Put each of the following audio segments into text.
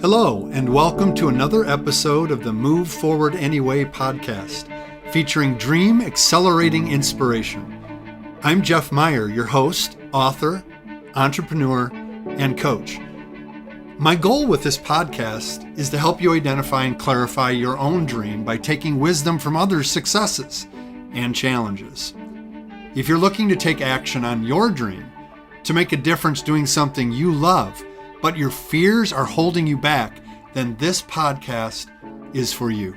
Hello, and welcome to another episode of the Move Forward Anyway podcast, featuring dream accelerating inspiration. I'm Jeff Meyer, your host, author, entrepreneur, and coach. My goal with this podcast is to help you identify and clarify your own dream by taking wisdom from others' successes and challenges. If you're looking to take action on your dream, to make a difference doing something you love, but your fears are holding you back, then this podcast is for you.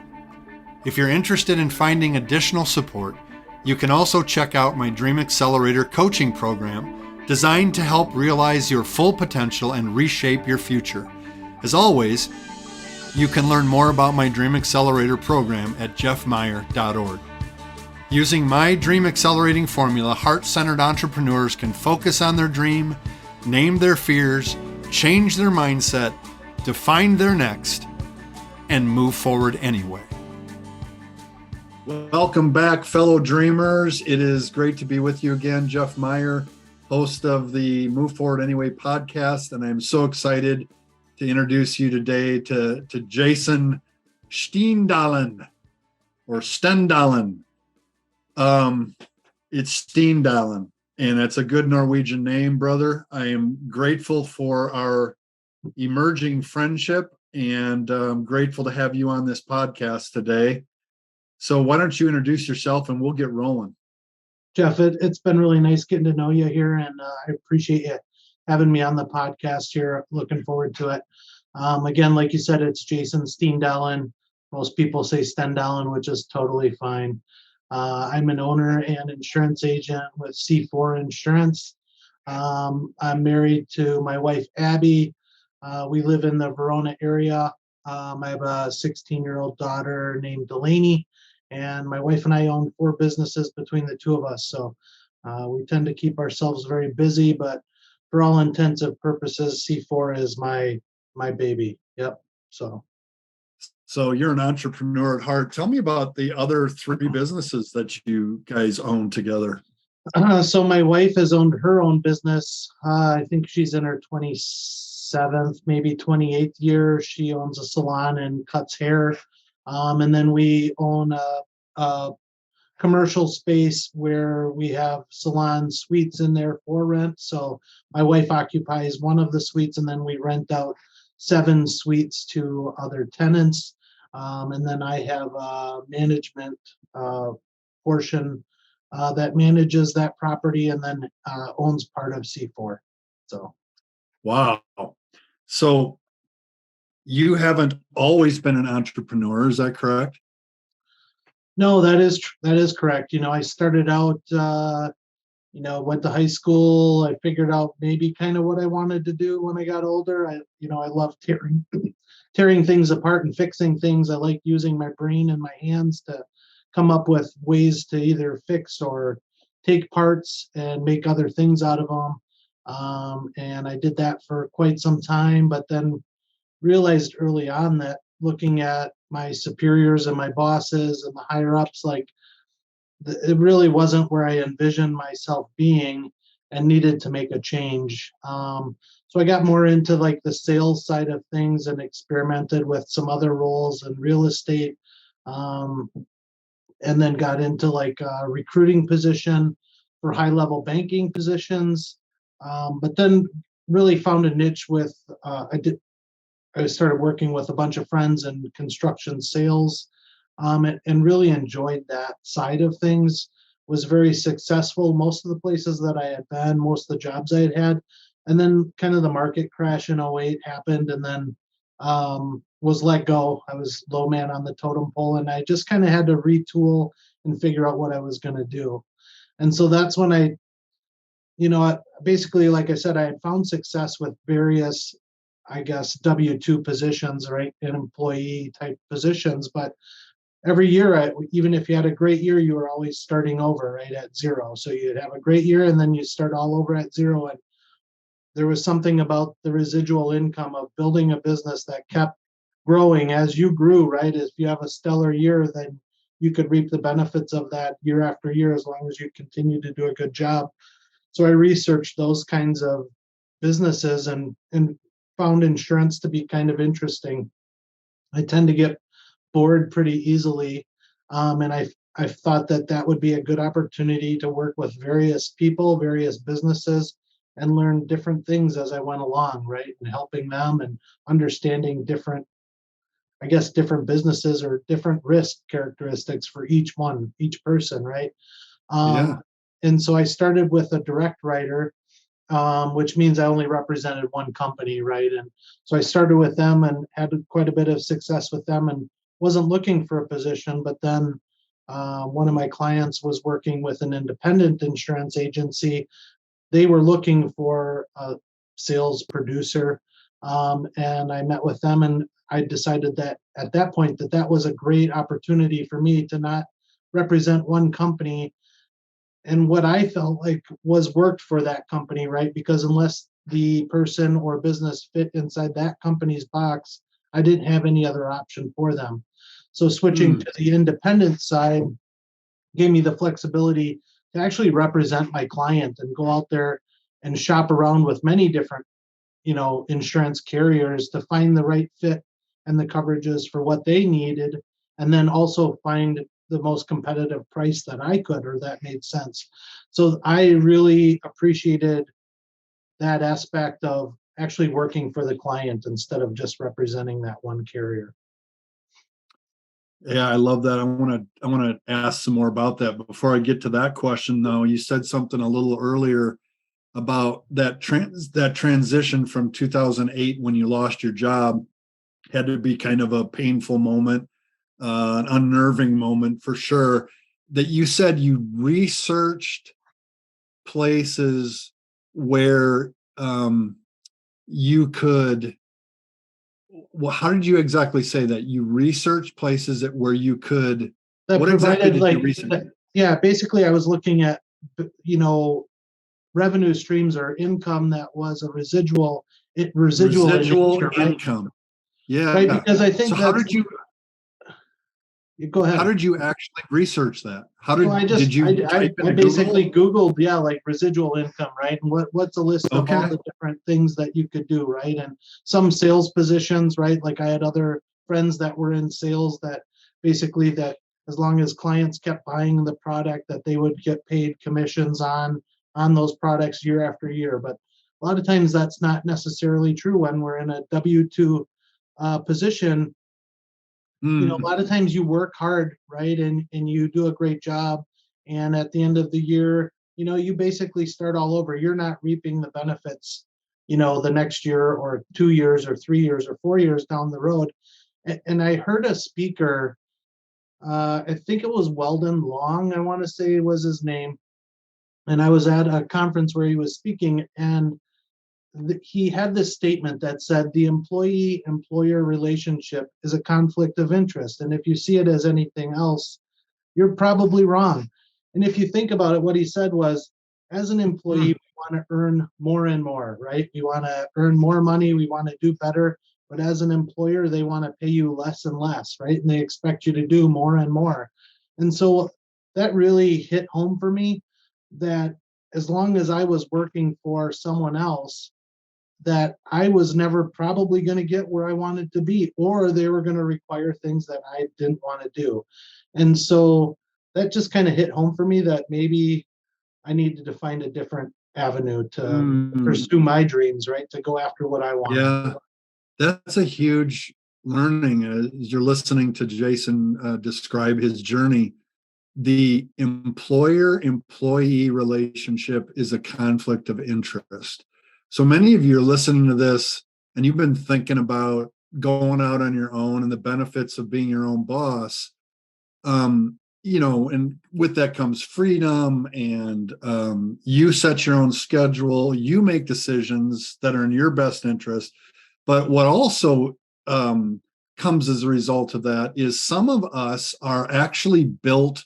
If you're interested in finding additional support, you can also check out my Dream Accelerator coaching program designed to help realize your full potential and reshape your future. As always, you can learn more about my Dream Accelerator program at jeffmeyer.org. Using my Dream Accelerating formula, heart-centered entrepreneurs can focus on their dream, name their fears, change their mindset, define their next, and move forward anyway. Welcome back, fellow dreamers. It is great to be with you again. Jeff Meyer, host of the Move Forward Anyway podcast, and I'm so excited to introduce you today to Jason Stendalen, or Stendalen. It's Stendalen. And it's a good Norwegian name, brother. I am grateful for our emerging friendship, and I'm grateful to have you on this podcast today. So why don't you introduce yourself and we'll get rolling. Jeff, it's been really nice getting to know you here, and I appreciate you having me on the podcast here. Looking forward to it. Again, like you said, it's Jason Stendalen. Most people say Stendalen, which is totally fine. I'm an owner and insurance agent with C4 Insurance. I'm married to my wife, Abby. We live in the Verona area. I have a 16-year-old daughter named Delaney, and my wife and I own 4 businesses between the two of us. So we tend to keep ourselves very busy, but for all intents and purposes, C4 is my baby. Yep. So you're an entrepreneur at heart. Tell me about the other 3 businesses that you guys own together. So my wife has owned her own business. I think she's in her 27th, maybe 28th year. She owns a salon and cuts hair. And then we own a commercial space where we have salon suites in there for rent. So my wife occupies one of the suites, and then we rent out 7 suites to other tenants. And then I have a management portion that manages that property and then owns part of C4. So, wow. So you haven't always been an entrepreneur, is that correct? No, that is correct. I started out, went to high school. I figured out maybe kind of what I wanted to do when I got older. I love tearing things apart and fixing things. I like using my brain and my hands to come up with ways to either fix or take parts and make other things out of them. And I did that for quite some time, but then realized early on that looking at my superiors and my bosses and the higher ups, like it really wasn't where I envisioned myself being and needed to make a change. So I got more into like the sales side of things and experimented with some other roles in real estate. And then got into like a recruiting position for high level banking positions. But then really found a niche with, I started working with a bunch of friends in construction sales, and really enjoyed that side of things. Was very successful most of the places that I had been, most of the jobs I had. And then kind of the market crash in '08 happened, and then was let go. I was low man on the totem pole, and I just kind of had to retool and figure out what I was going to do. And so that's when I basically, like I said, I had found success with various, I guess, W-2 positions, right, and employee type positions. But every year, even if you had a great year, you were always starting over, right, at zero. So you'd have a great year, and then you start all over at zero. And there was something about the residual income of building a business that kept growing as you grew, right? If you have a stellar year, then you could reap the benefits of that year after year as long as you continue to do a good job. So I researched those kinds of businesses and found insurance to be kind of interesting. I tend to get bored pretty easily. And I thought that that would be a good opportunity to work with various people, various businesses, and learn different things as I went along, right? And helping them and understanding different, I guess, different businesses or different risk characteristics for each one, each person, right? Yeah. And so I started with a direct writer, which means I only represented one company, right? And so I started with them and had quite a bit of success with them and wasn't looking for a position. But then one of my clients was working with an independent insurance agency. They were looking for a sales producer. And I met with them and I decided that at that point that that was a great opportunity for me to not represent one company and what I felt like was worked for that company, right? Because unless the person or business fit inside that company's box, I didn't have any other option for them. So switching to the independent side gave me the flexibility to actually represent my client and go out there and shop around with many different, insurance carriers to find the right fit and the coverages for what they needed, and then also find the most competitive price that I could or that made sense. So I really appreciated that aspect of actually working for the client instead of just representing that one carrier. Yeah, I love that. I want to ask some more about that. But before I get to that question, though, you said something a little earlier about that transition from 2008 when you lost your job had to be kind of a painful moment, an unnerving moment for sure. That you said you researched places where you could. Well, how did you exactly say that? You researched places where you could. That What exactly provided did you research? yeah, basically I was looking at, you know, revenue streams or income that was a residual in Residual nature, right? income. Right, Yeah. because I So think how that's, did you you go how ahead. did you actually research that? How So I did just you type I into basically Google? Googled, yeah, like residual income, right? And what's a list of all Okay. the different things that you could do, right? And some sales positions, right? Like I had other friends that were in sales that basically that as long as clients kept buying the product, that they would get paid commissions on those products year after year. But a lot of times that's not necessarily true when we're in a W-2 position. A Mm, lot of times you work hard, right? And you do a great job. And at the end of the year, you basically start all over. You're not reaping the benefits, the next year or 2 years or 3 years or 4 years down the road. And I heard a speaker, I think it was Weldon Long, I want to say was his name. And I was at a conference where he was speaking, and he had this statement that said the employee-employer relationship is a conflict of interest. And if you see it as anything else, you're probably wrong. And if you think about it, what he said was, as an employee, mm. we want to earn more and more, right? We want to earn more money. We want to do better. But as an employer, they want to pay you less and less, right? And they expect you to do more and more. And so that really hit home for me that as long as I was working for someone else, that I was never probably going to get where I wanted to be, or they were going to require things that I didn't want to do. And so that just kind of hit home for me that maybe I needed to find a different avenue to Mm, pursue my dreams, right? To go after what I wanted. yeah, that's a huge learning. As you're listening to Jason describe his journey, the employer-employee relationship is a conflict of interest. So many of you are listening to this and you've been thinking about going out on your own and the benefits of being your own boss. And with that comes freedom, and you set your own schedule, you make decisions that are in your best interest. But what also comes as a result of that is some of us are actually built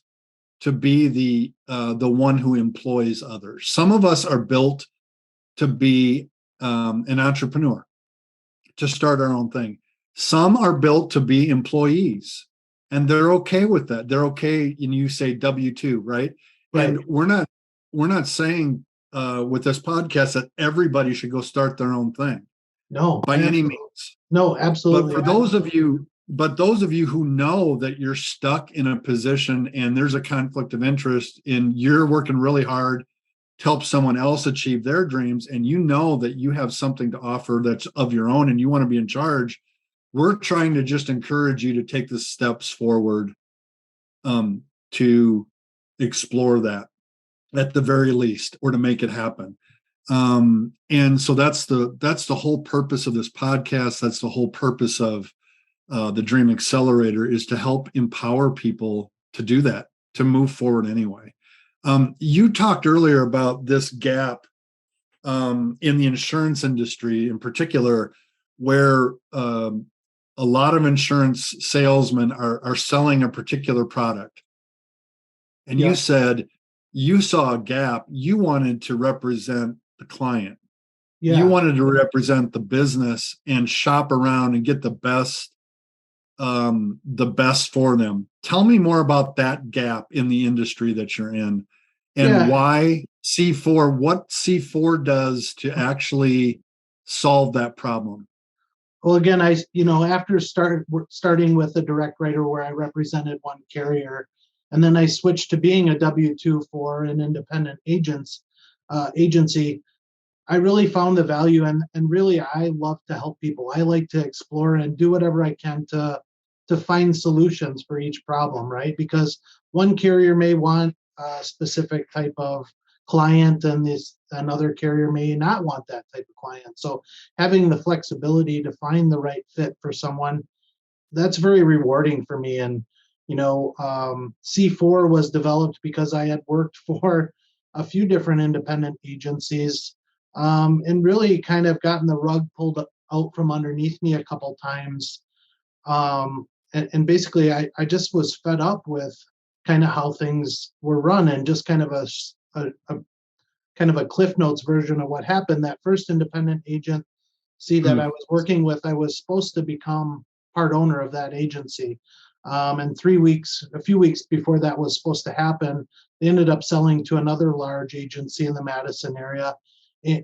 to be the one who employs others. Some of us are built to be an entrepreneur, to start our own thing. Some are built to be employees, and they're okay with that. They're okay, and you say W-2, right? Right. And we're not saying with this podcast that everybody should go start their own thing. No, by any means. no, But absolutely. for those of you who know that you're stuck in a position and there's a conflict of interest and you're working really hard to help someone else achieve their dreams, and you know that you have something to offer that's of your own and you want to be in charge, we're trying to just encourage you to take the steps forward to explore that at the very least, or to make it happen. And so that's the whole purpose of this podcast. That's the whole purpose of the Dream Accelerator, is to help empower people to do that, to move forward anyway. You talked earlier about this gap in the insurance industry in particular, where a lot of insurance salesmen are selling a particular product. And Yeah. you said you saw a gap. You wanted to represent the client. Yeah. You wanted to represent the business and shop around and get the best for them. Tell me more about that gap in the industry that you're in, and Yeah. why C4, what C4 does to actually solve that problem. Well, again, after starting with a direct writer where I represented one carrier, and then I switched to being a W-2 for an independent agency, I really found the value, and really I love to help people. I like to explore and do whatever I can to find solutions for each problem, right? Because one carrier may want a specific type of client, and another carrier may not want that type of client. So having the flexibility to find the right fit for someone, that's very rewarding for me. And C4 was developed because I had worked for a few different independent agencies, and really kind of gotten the rug pulled out from underneath me a couple times. And basically, I just was fed up with kind of how things were run, and just kind of a kind of a Cliff Notes version of what happened. That first independent agency that I was working with, I was supposed to become part owner of that agency. And a few weeks before that was supposed to happen, they ended up selling to another large agency in the Madison area.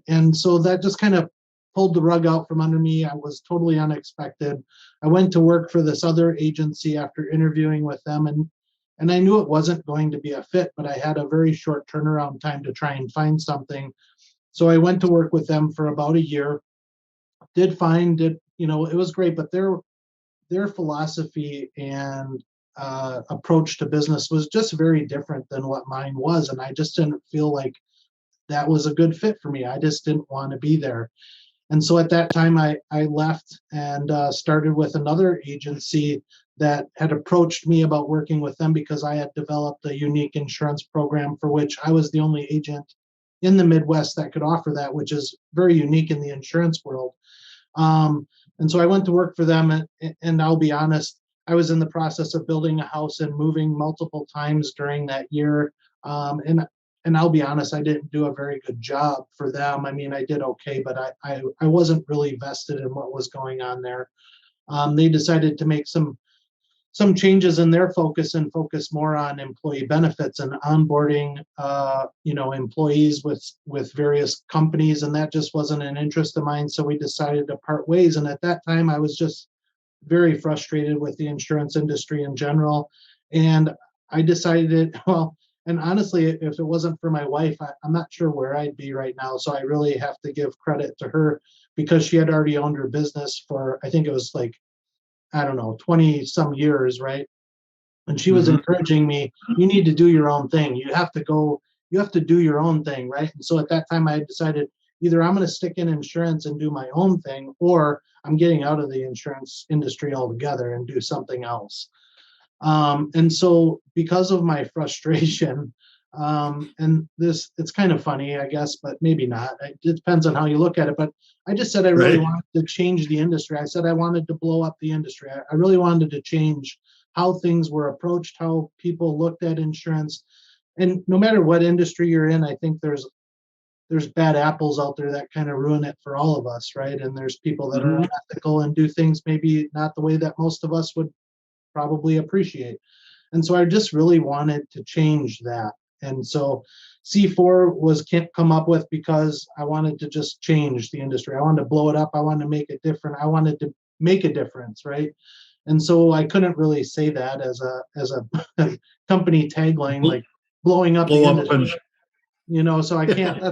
And so that just kind of pulled the rug out from under me. I was totally unexpected. I went to work for this other agency after interviewing with them, and I knew it wasn't going to be a fit, but I had a very short turnaround time to try and find something. So I went to work with them for about a year. It was great, but their philosophy and approach to business was just very different than what mine was, and I just didn't feel like that was a good fit for me. I just didn't want to be there. And so at that time, I left and started with another agency that had approached me about working with them because I had developed a unique insurance program for which I was the only agent in the Midwest that could offer that, which is very unique in the insurance world. And so I went to work for them, and I'll be honest, I was in the process of building a house and moving multiple times during that year. And I'll be honest, I didn't do a very good job for them. I mean, I did okay, but I wasn't really vested in what was going on there. They decided to make some changes in their focus and focus more on employee benefits and onboarding, employees with various companies, and that just wasn't an interest of mine. So we decided to part ways. And at that time, I was just very frustrated with the insurance industry in general, and I decided, well, and honestly, if it wasn't for my wife, I'm not sure where I'd be right now. So I really have to give credit to her, because she had already owned her business for, I think it was like, I don't know, 20 some years, right? And she was encouraging me, you need to do your own thing. You have to do your own thing, right? And so at that time I decided, either I'm going to stick in insurance and do my own thing, or I'm getting out of the insurance industry altogether and do something else. And so because of my frustration, and it's kind of funny, I guess, but maybe not. It depends on how you look at it. But I just said I really wanted to change the industry. I said I wanted to blow up the industry. I really wanted to change how things were approached, how people looked at insurance. And no matter what industry you're in, I think there's bad apples out there that kind of ruin it for all of us, right? And there's people that are unethical and do things maybe not the way that most of us would probably appreciate. And so I just really wanted to change that. And so C4 was can't come up with because I wanted to just change the industry. I wanted to blow it up. I wanted to make it different. I wanted to make a difference, right? And so I couldn't really say that as a company tagline, like blowing up the Blow up industry. So I can't,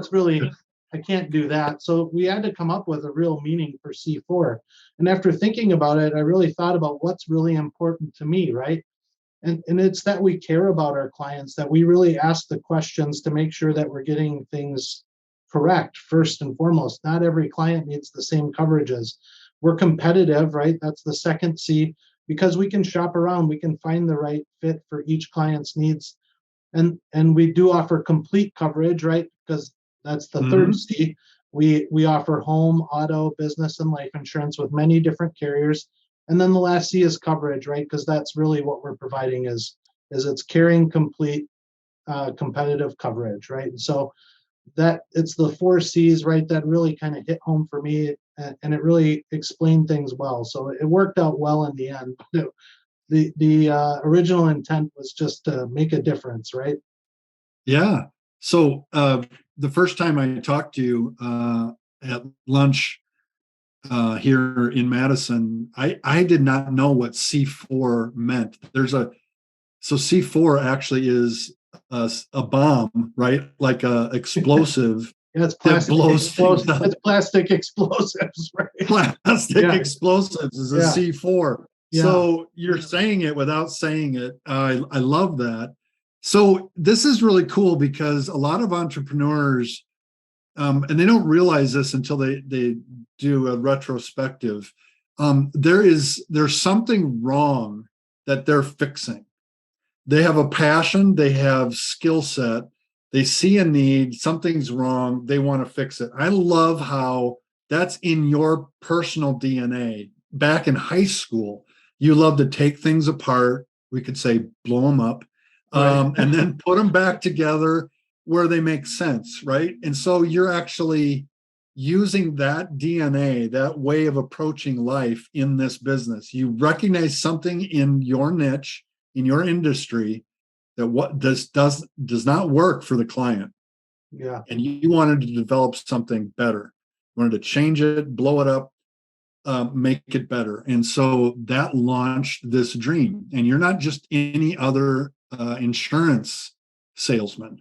I can't do that. So we had to come up with a real meaning for C4. And after thinking about it, I really thought about what's really important to me, right? And it's that we care about our clients, that we really ask the questions to make sure that we're getting things correct first and foremost. Not every client needs the same coverages. We're competitive, right? That's the second C, because we can shop around, we can find the right fit for each client's needs. And we do offer complete coverage, right? Because that's the third C. We offer home, auto, business, and life insurance with many different carriers. And then the last C is coverage, right? Because that's really what we're providing is it's carrying complete competitive coverage, right? And so that it's the four C's, right, that really kind of hit home for me, and it really explained things well. So it worked out well in the end. The original intent was just to make a difference, right? Yeah. So the first time I talked to you at lunch here in Madison, I did not know what C4 meant. So C4 actually is a bomb, right? Like a explosive Yeah, it's that plastic blows things explosives. up. It's plastic explosives, right? Plastic Yeah, explosives is a yeah, C4. yeah. So you're saying it without saying it. I love that. So this is really cool because a lot of entrepreneurs, and they don't realize this until they do a retrospective. There's something wrong that they're fixing. They have a passion, they have skill set, they see a need, something's wrong, they want to fix it. I love how that's in your personal DNA. Back in high school, you love to take things apart. We could say blow them up, Right. and then put them back together where they make sense, right? And so you're actually using that DNA, that way of approaching life in this business. You recognize something in your niche, in your industry, that what this does not work for the client, Yeah. and you wanted to develop something better. You wanted to change it, blow it up, make it better. And so that launched this dream. And you're not just any other insurance salesman.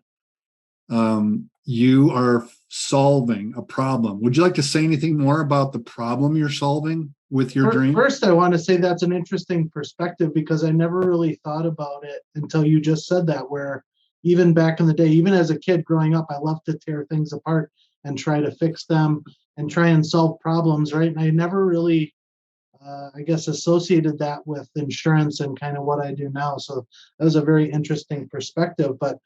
You are solving a problem. Would you like to say anything more about the problem you're solving with your dream? First, I want to say that's an interesting perspective because I never really thought about it until you just said that, where even back in the day, even as a kid growing up, I loved to tear things apart and try to fix them and try and solve problems, right? And I never really, I guess, associated that with insurance and kind of what I do now. So that was a very interesting perspective. But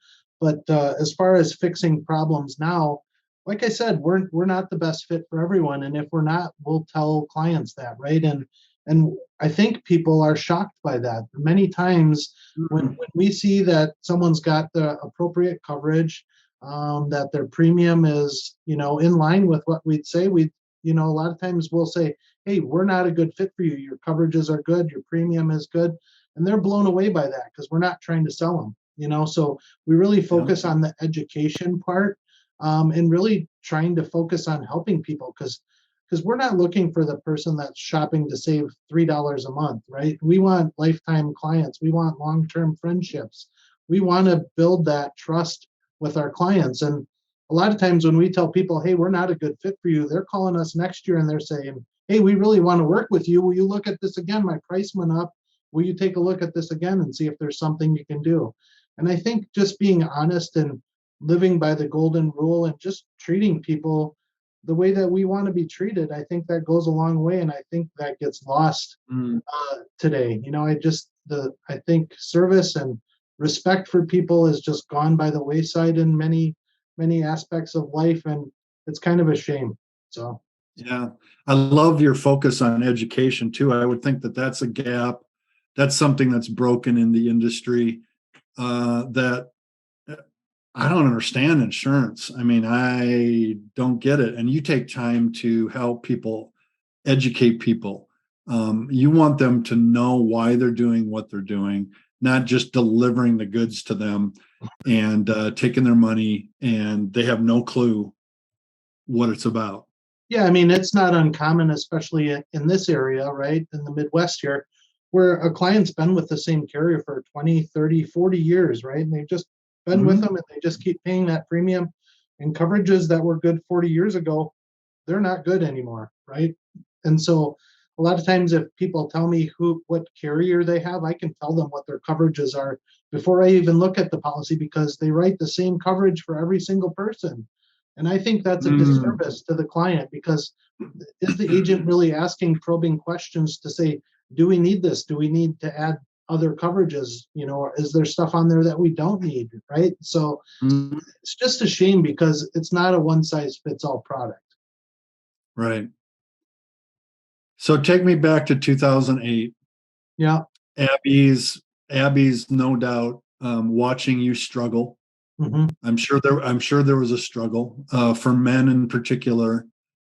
as far as fixing problems now, like I said, we're not the best fit for everyone, and if we're not, we'll tell clients that, right? And I think people are shocked by that. Many times when we see that someone's got the appropriate coverage, that their premium is, in line with what we'd say, a lot of times we'll say, hey, we're not a good fit for you. Your coverages are good, your premium is good, and they're blown away by that because we're not trying to sell them. So we really focus on the education part, and really trying to focus on helping people because we're not looking for the person that's shopping to save $3 a month, right? We want lifetime clients. We want long-term friendships. We want to build that trust with our clients. And a lot of times when we tell people, hey, we're not a good fit for you, they're calling us next year and they're saying, hey, we really want to work with you. Will you look at this again? My price went up. Will you take a look at this again and see if there's something you can do? And I think just being honest and living by the golden rule and just treating people the way that we want to be treated, I think that goes a long way. And I think that gets lost today. I think service and respect for people has just gone by the wayside in many, many aspects of life. And it's kind of a shame. So, Yeah, I love your focus on education too. I would think that that's a gap. That's something that's broken in the industry, that I don't understand insurance. I mean, I don't get it. And you take time to help people, educate people. You want them to know why they're doing what they're doing. not just delivering the goods to them and taking their money, and they have no clue what it's about. Yeah, I mean, it's not uncommon, especially in this area, right? In the Midwest here, where a client's been with the same carrier for 20, 30, 40 years, right? And they've just been with them and they just keep paying that premium, and coverages that were good 40 years ago, they're not good anymore, right? And so a lot of times if people tell me what carrier they have, I can tell them what their coverages are before I even look at the policy, because they write the same coverage for every single person. And I think that's a disservice to the client, because is the agent really asking probing questions to say, do we need this? Do we need to add other coverages? Is there stuff on there that we don't need, right? So it's just a shame, because it's not a one size fits all product. Right. So take me back to 2008. Yeah. Abby's no doubt watching you struggle. Mm-hmm. I'm sure there was a struggle for men in particular.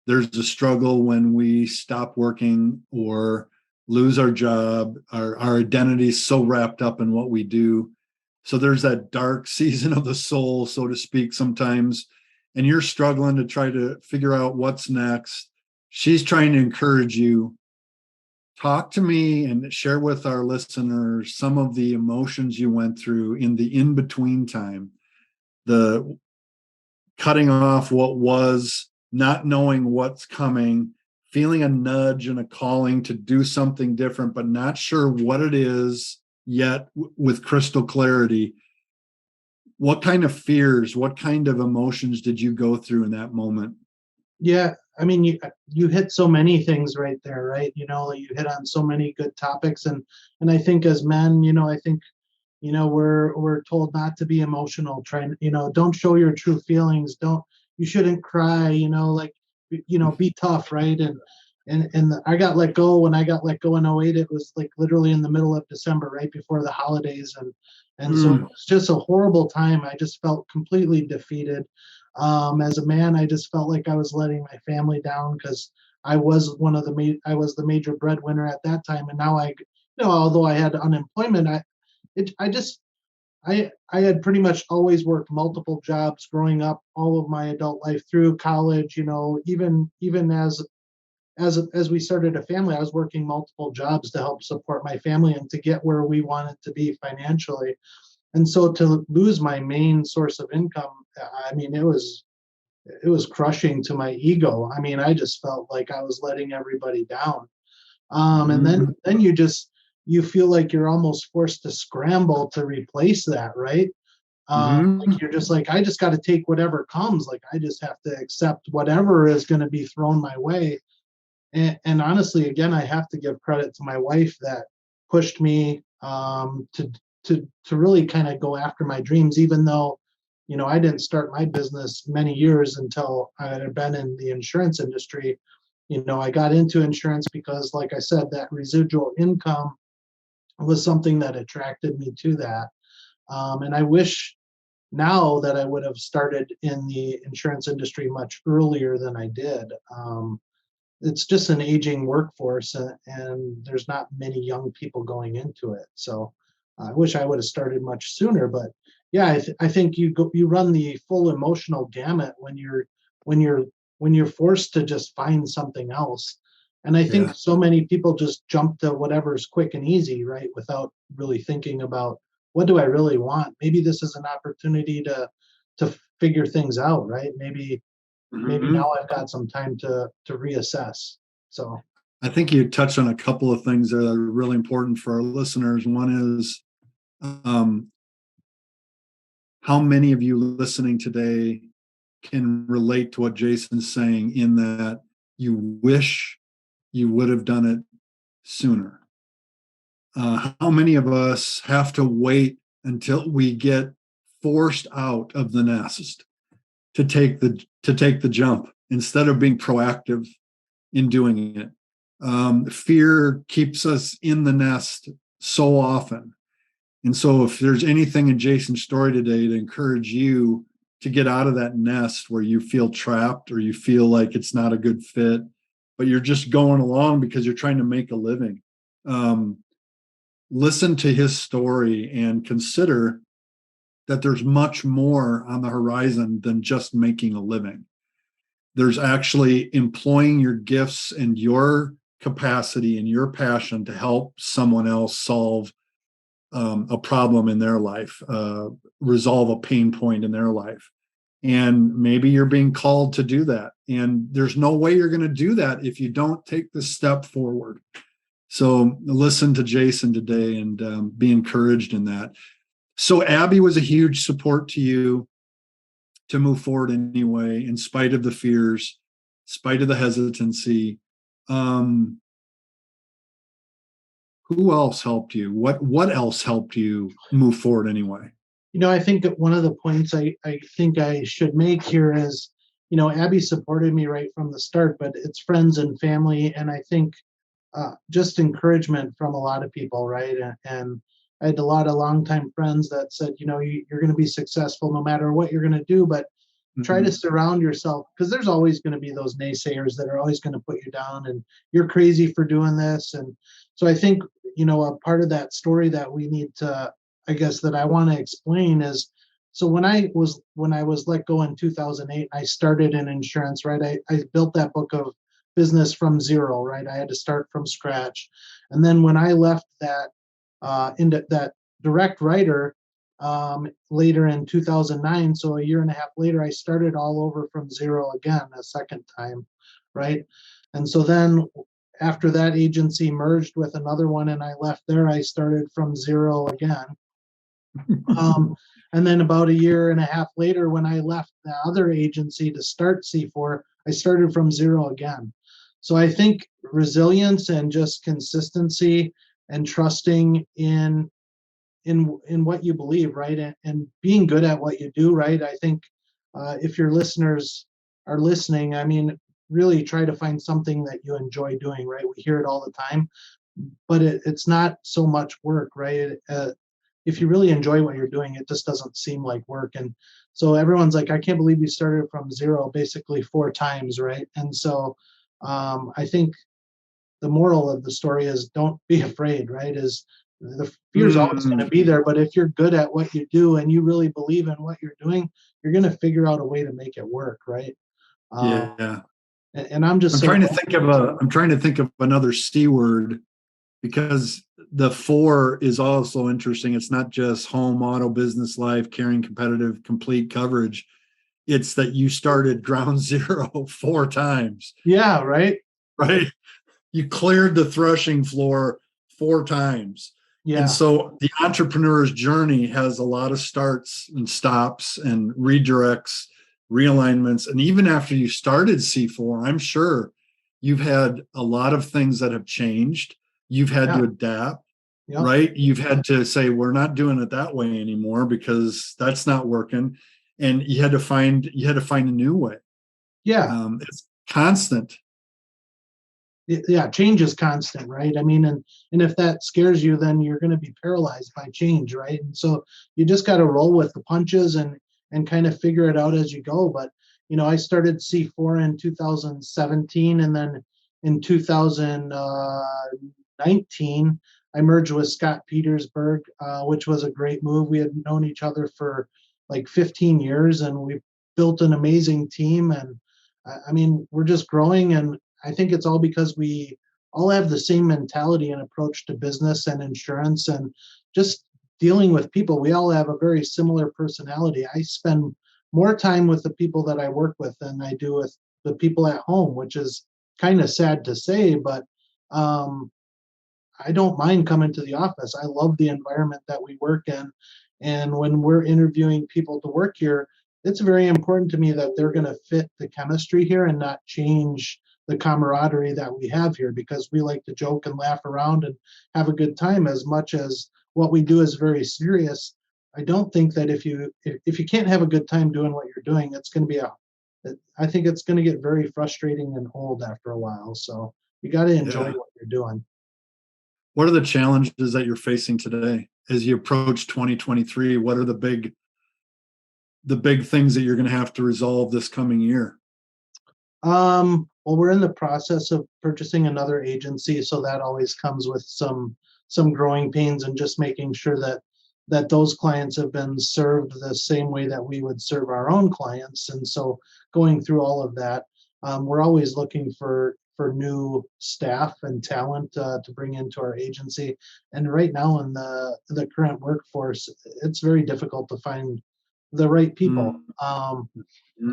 There's a struggle when we stop working or lose our job. Our identity is so wrapped up in what we do. So there's that dark season of the soul, so to speak, sometimes. And you're struggling to try to figure out what's next. She's trying to encourage you. Talk to me and share with our listeners some of the emotions you went through in the in-between time, the cutting off what was, not knowing what's coming, feeling a nudge and a calling to do something different, but not sure what it is yet with crystal clarity. What kind of fears, what kind of emotions did you go through in that moment? Yeah, I mean, you hit so many things right there, right? You hit on so many good topics, and I think as men, I think we're told not to be emotional. Don't show your true feelings. You shouldn't cry. Be tough, right? And I got let go when I got let go in '08. It was like literally in the middle of December, right before the holidays, and so it was just a horrible time. I just felt completely defeated. As a man, I just felt like I was letting my family down, because I was I was the major breadwinner at that time, and now although I had unemployment, I had pretty much always worked multiple jobs growing up, all of my adult life through college. Even as we started a family, I was working multiple jobs to help support my family and to get where we wanted to be financially. And so to lose my main source of income, I mean, it was crushing to my ego. I mean, I just felt like I was letting everybody down. And then you feel like you're almost forced to scramble to replace that, right? Like you're just like, I just got to take whatever comes. Like I just have to accept whatever is going to be thrown my way. And honestly, again, I have to give credit to my wife that pushed me to really kind of go after my dreams, even though I didn't start my business many years until I had been in the insurance industry. I got into insurance because, like I said, that residual income was something that attracted me to that. And I wish now that I would have started in the insurance industry much earlier than I did. It's just an aging workforce, and there's not many young people going into it. So I wish I would have started much sooner. But yeah, I think you run the full emotional gamut when you're when you're forced to just find something else. And I think so many people just jump to whatever's quick and easy, right, without really thinking about, what do I really want? Maybe this is an opportunity to figure things out, right? Maybe now I've got some time to reassess. So I think you touched on a couple of things that are really important for our listeners. One is how many of you listening today can relate to what Jason's saying, in that you wish you would have done it sooner. How many of us have to wait until we get forced out of the nest to take the jump instead of being proactive in doing it? Fear keeps us in the nest so often. And so if there's anything in Jason's story today to encourage you to get out of that nest where you feel trapped or you feel like it's not a good fit, but you're just going along because you're trying to make a living. listen to his story and consider that there's much more on the horizon than just making a living. There's actually employing your gifts and your capacity and your passion to help someone else solve a problem in their life, resolve a pain point in their life. And maybe you're being called to do that. And there's no way you're going to do that if you don't take the step forward. So listen to Jason today and be encouraged in that. So Abby was a huge support to you to move forward anyway, in spite of the fears, in spite of the hesitancy. Um, who else helped you? What else helped you move forward anyway? I think that one of the points I think I should make here is, Abby supported me right from the start, but it's friends and family. And I think just encouragement from a lot of people, right? And I had a lot of longtime friends that said, you're going to be successful no matter what you're going to do, but try to surround yourself, because there's always going to be those naysayers that are always going to put you down and you're crazy for doing this. And so I think, a part of that story that we need to, I guess, that I want to explain is, so when I was let go in 2008, I started in insurance, right? I built that book of business from zero, right? I had to start from scratch. And then when I left that into that direct writer later in 2009, so a year and a half later, I started all over from zero again a second time, right? And so then after that agency merged with another one and I left there, I started from zero again. And then about a year and a half later, when I left the other agency to start C4, I started from zero again. So I think resilience and just consistency and trusting in what you believe, right? And being good at what you do, right? I think if your listeners are listening, I mean, really try to find something that you enjoy doing, right? We hear it all the time, but it's not so much work, right? If you really enjoy what you're doing, it just doesn't seem like work. And so everyone's like, I can't believe you started from zero basically 4 times, right? And so I think the moral of the story is don't be afraid, right? Is the fear is always going to be there, but if you're good at what you do and you really believe in what you're doing, you're going to figure out a way to make it work, right? Yeah. And I'm just I'm so trying to think of another C word, because the 4 is also interesting. It's not just home, auto, business, life, caring, competitive, complete coverage. It's that you started ground zero 4 times. Yeah, right. Right. You cleared the threshing floor 4 times. And Yeah, so the entrepreneur's journey has a lot of starts and stops and redirects, realignments. And even after you started C4, I'm sure you've had a lot of things that have changed. You've had yeah, to adapt, yeah, right? You've had to say, we're not doing it that way anymore because that's not working. And you had to find a new way. yeah. It's constant. Yeah, change is constant, right? I mean, and if that scares you, then you're going to be paralyzed by change, right? And so you just got to roll with the punches and kind of figure it out as you go. But I started C4 in 2017, and then in 2019 I merged with Scott Petersburg, which was a great move. We had known each other for like 15 years, and we built an amazing team. And I mean, we're just growing, and I think it's all because we all have the same mentality and approach to business and insurance and just dealing with people. We all have a very similar personality. I spend more time with the people that I work with than I do with the people at home, which is kind of sad to say, but um, I don't mind coming to the office. I love the environment that we work in. And when we're interviewing people to work here, it's very important to me that they're going to fit the chemistry here and not change the camaraderie that we have here, because we like to joke and laugh around and have a good time as much as what we do is very serious. I don't think that if you can't have a good time doing what you're doing, it's going to be I think it's going to get very frustrating and old after a while. So you got to enjoy Yeah. what you're doing. What are the challenges that you're facing today as you approach 2023? What are the big things that you're going to have to resolve this coming year? Well, we're in the process of purchasing another agency, so that always comes with some some growing pains, and just making sure that those clients have been served the same way that we would serve our own clients. And so going through all of that, we're always looking for new staff and talent to bring into our agency. And right now in the current workforce, it's very difficult to find the right people.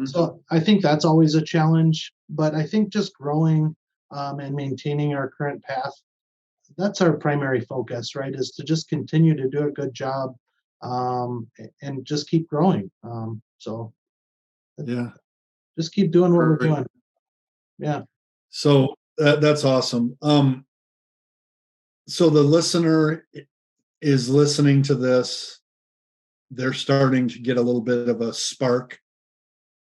So I think that's always a challenge, but I think just growing and maintaining our current path, that's our primary focus, right? Is to just continue to do a good job and just keep growing. So Yeah. just keep doing what we're Great. doing. Yeah. So that's awesome. So the listener is listening to this. They're starting to get a little bit of a spark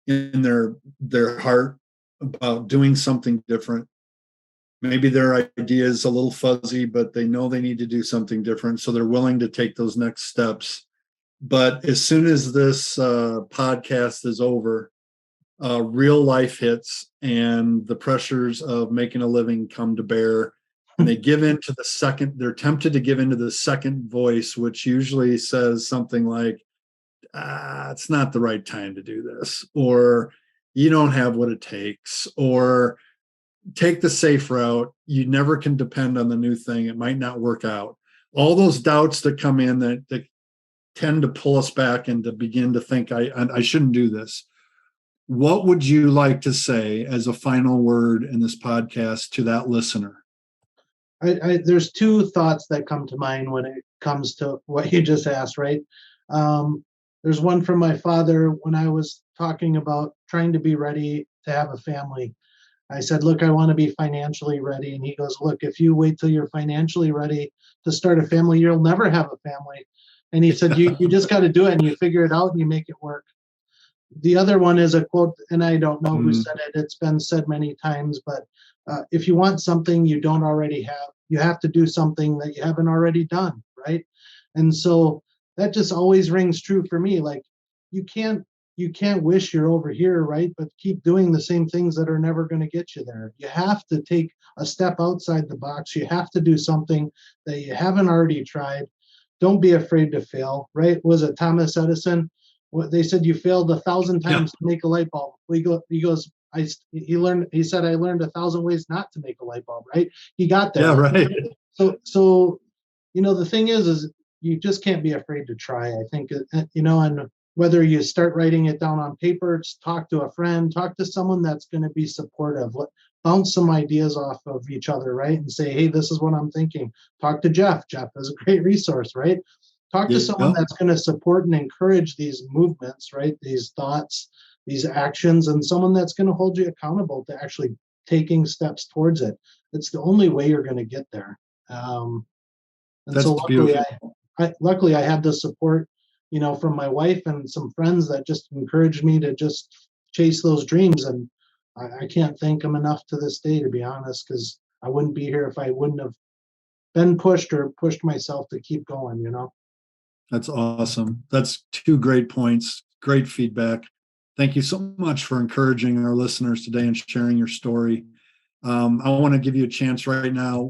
in their heart about doing something different. Maybe their idea is a little fuzzy, but they know they need to do something different. So they're willing to take those next steps. But as soon as this podcast is over, real life hits and the pressures of making a living come to bear. And they give into the second, they're tempted to give into the second voice, which usually says something like, it's not the right time to do this, or you don't have what it takes, or take the safe route. You never can depend on the new thing. It might not work out. All those doubts that come in that tend to pull us back and to begin to think, I shouldn't do this. What would you like to say as a final word in this podcast to that listener? There's two thoughts that come to mind when it comes to what you just asked, right? There's one from my father when I was talking about trying to be ready to have a family. I said, look, I want to be financially ready. And he goes, look, if you wait till you're financially ready to start a family, you'll never have a family. And he said, you just got to do it, and you figure it out and you make it work. The other one is a quote, and I don't know who said it. It's been said many times, but if you want something you don't already have, you have to do something that you haven't already done, right? And so that just always rings true for me. Like you can't wish you're over here, right? But keep doing the same things that are never going to get you there. You have to take a step outside the box. You have to do something that you haven't already tried. Don't be afraid to fail, right? Was it Thomas Edison? They said you failed 1,000 times to make a light bulb. He goes, he said, I learned 1,000 ways not to make a light bulb, right? He got there. Yeah, right. So, the thing is you just can't be afraid to try. I think, and whether you start writing it down on paper, talk to a friend, talk to someone that's going to be supportive, bounce some ideas off of each other, right? And say, hey, this is what I'm thinking. Talk to Jeff. Jeff is a great resource, right? Talk to someone that's going to support and encourage these movements, right? These thoughts, these actions, and someone that's going to hold you accountable to actually taking steps towards it. It's the only way you're going to get there. And That's so beautiful. luckily I had the support, from my wife and some friends that just encouraged me to just chase those dreams. And I can't thank them enough to this day, to be honest, because I wouldn't be here if I wouldn't have been pushed or pushed myself to keep going, That's awesome. That's two great points. Great feedback. Thank you so much for encouraging our listeners today and sharing your story. I want to give you a chance right now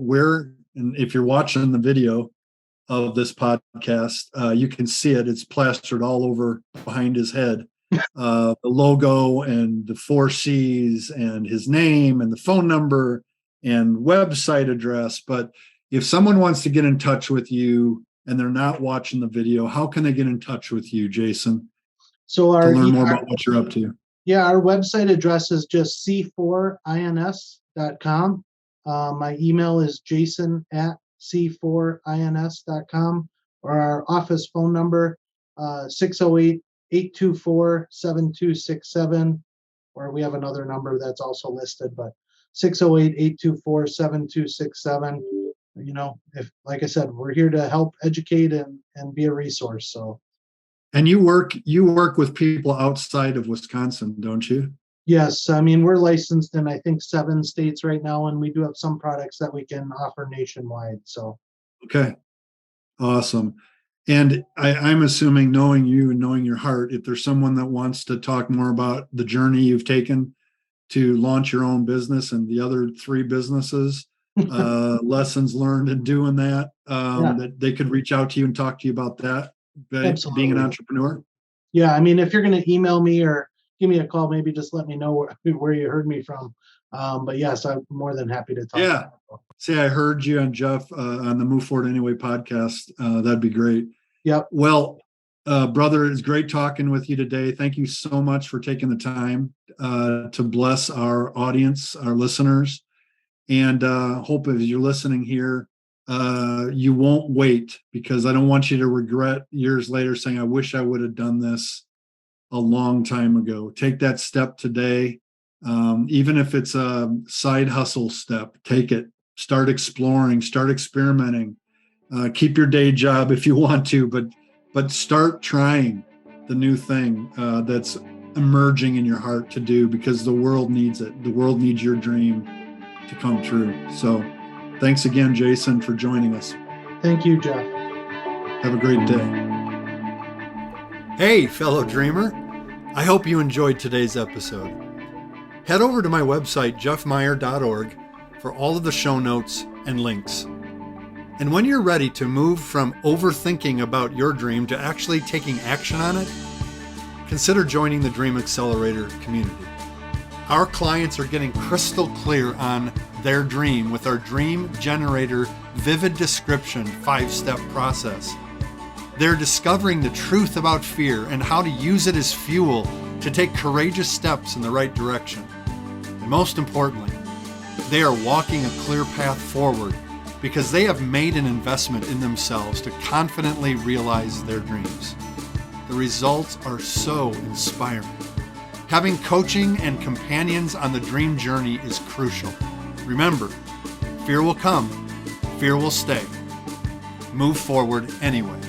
and if you're watching the video of this podcast, you can see it. It's plastered all over behind his head. The logo and the 4 C's and his name and the phone number and website address. But if someone wants to get in touch with you and they're not watching the video, how can they get in touch with you, Jason, to learn more about what you're up to? Yeah, our website address is just c4ins.com. My email is jason@c4ins.com, or our office phone number, 608-824-7267, or we have another number that's also listed, but 608-824-7267. If, like I said, we're here to help educate and be a resource. So. And you work with people outside of Wisconsin, don't you? Yes, I mean, we're licensed in, I think, 7 states right now, and we do have some products that we can offer nationwide. So. Okay, awesome. And I'm assuming, knowing you and knowing your heart, if there's someone that wants to talk more about the journey you've taken to launch your own business and the other 3 businesses, lessons learned in doing that, Yeah, that they could reach out to you and talk to you about that, being an absolutely. entrepreneur? Yeah, I mean, if you're going to email me or give me a call, maybe just let me know where you heard me from. But yes, I'm more than happy to talk to Yeah. people. Say I heard you on Jeff on the Move Forward Anyway podcast. That'd be great. Yep. Well, brother, it's great talking with you today. Thank you so much for taking the time to bless our audience, our listeners, and hope as you're listening here, you won't wait, because I don't want you to regret years later saying, I wish I would have done this a long time ago. Take that step today. Even if it's a side hustle step, take it. Start exploring, start experimenting. Keep your day job if you want to, but start trying the new thing that's emerging in your heart to do, because the world needs it. The world needs your dream to come true. So thanks again, Jason, for joining us. Thank you, Jeff. Have a great day. Hey, fellow dreamer. I hope you enjoyed today's episode. Head over to my website, jeffmeyer.org, for all of the show notes and links. And when you're ready to move from overthinking about your dream to actually taking action on it, consider joining the Dream Accelerator community. Our clients are getting crystal clear on their dream with our Dream Generator Vivid Description 5-step process. They're discovering the truth about fear and how to use it as fuel to take courageous steps in the right direction. And most importantly, they are walking a clear path forward because they have made an investment in themselves to confidently realize their dreams. The results are so inspiring. Having coaching and companions on the dream journey is crucial. Remember, fear will come, fear will stay. Move forward anyway.